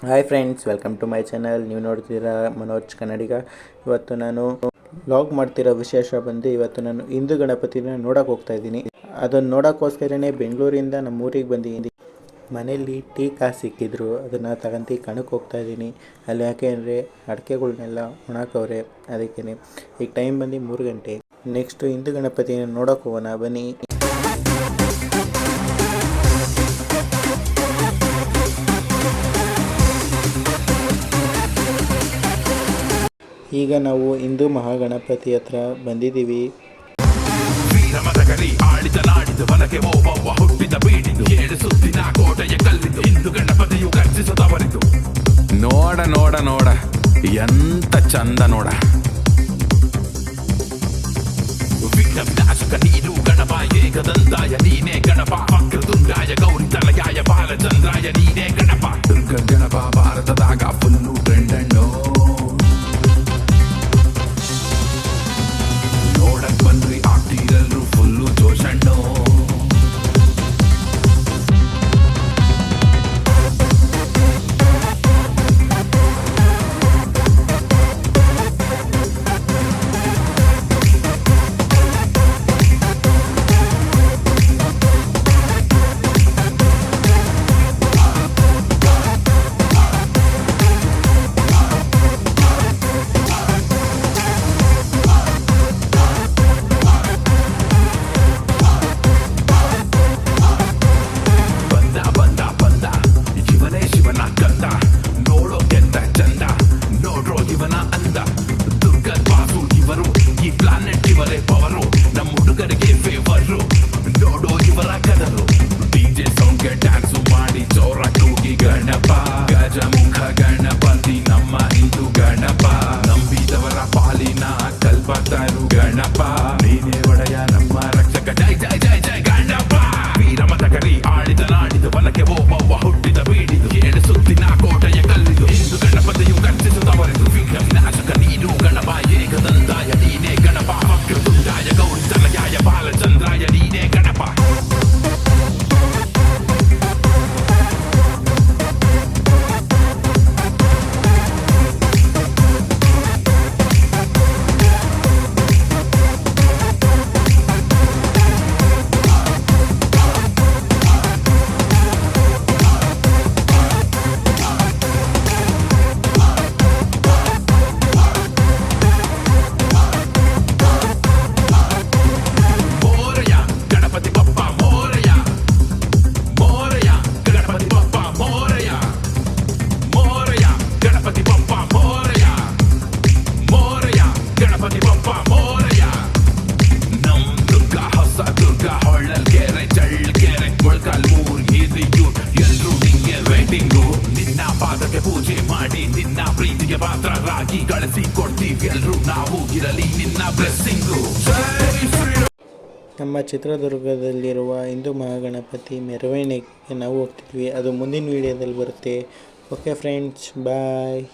Hi friends, welcome to my channel. ನೀವು ನೋಡ್ತೀರಾ ಮನೋಜ್ ಕನ್ನಡಿಗ. ಇವತ್ತು ನಾನು ವ್ಲಾಗ್ ಮಾಡ್ತಿರೋ ವಿಶೇಷ ಬಂದು, ಇವತ್ತು ನಾನು ಹಿಂದೂ ಗಣಪತಿನ ನೋಡೋಕೆ ಹೋಗ್ತಾ ಇದ್ದೀನಿ. ಅದನ್ನು ನೋಡೋಕ್ಕೋಸ್ಕರನೇ ಬೆಂಗಳೂರಿಂದ ನಮ್ಮೂರಿಗೆ ಬಂದಿದ್ದೀನಿ. ಮನೆಯಲ್ಲಿ ಟೀ ಕಾಸು ಸಿಕ್ಕಿದ್ರು, ಅದನ್ನು ತಗೊಂಡು ಕಣಕ್ಕೆ ಹೋಗ್ತಾ ಇದ್ದೀನಿ. ಅಲ್ಲಿ ಯಾಕೆ ಅಂದರೆ ಅಡಿಕೆಗಳ್ನೆಲ್ಲ ಒಣಾಕವ್ರೆ, ಅದಕ್ಕೇ ಈಗ ಟೈಮ್ ಬಂದು 3 ಗಂಟೆ. ನೆಕ್ಸ್ಟು ಹಿಂದೂ ಗಣಪತಿನ ನೋಡೋಕೆ ಹೋಗೋಣ ಬನ್ನಿ. ಈಗ ನಾವು ಹಿಂದೂ ಮಹಾಗಣಪತಿ ಹತ್ರ ಬಂದಿದ್ದೀವಿ. ನೋಡ ನೋಡ ನೋಡ ಎಂತ ಚಂದ ನೋಡ. ವಿಘ್ನವಿನಾಶಕ ನೀನು ಗಣಪ, ಏಕದಂತಾಯ ನೀನೇ ಗಣಪ, ವಕ್ರತುಂಡಾಯ ಗೌರಿ ತಲಯಾಯ ಬಾಲಚಂದ್ರಾಯ ನೀನೇ ಗಣಪ. ದುರ್ಗ ಗಣಪ ಭಾರತದಾಗ ಫುಲ್ಲು ಟ್ರೆಂಡ್ ಅಣ್ಣೋ. ನೋಡಕ್ ಬಂದ್ರಿ ಆಗ್ತೀರಲ್ರು ಫುಲ್ಲು ಜೋಶಣ್ಣೋ. ಪೂಜೆ ಮಾಡಿ ನಿನ್ನ ಪ್ರೀತಿಗೆ ಪಾತ್ರರಾಗಿ ಗಳಿಸಿ ಕೊಡ್ತೀವಿ ಎಲ್ರು ನಾವು ಇರಲಿ ನಿನ್ನ ಬ್ಲೆಸ್ಸಿಂಗು. ನಮ್ಮ ಚಿತ್ರದುರ್ಗದಲ್ಲಿರುವ ಹಿಂದೂ ಮಹಾಗಣಪತಿ ಮೆರವಣಿಗೆಗೆ ನಾವು ಹೋಗ್ತಿದ್ವಿ. ಅದು ಮುಂದಿನ ವಿಡಿಯೋದಲ್ಲಿ ಬರುತ್ತೆ. ಓಕೆ ಫ್ರೆಂಡ್ಸ್, ಬಾಯ್.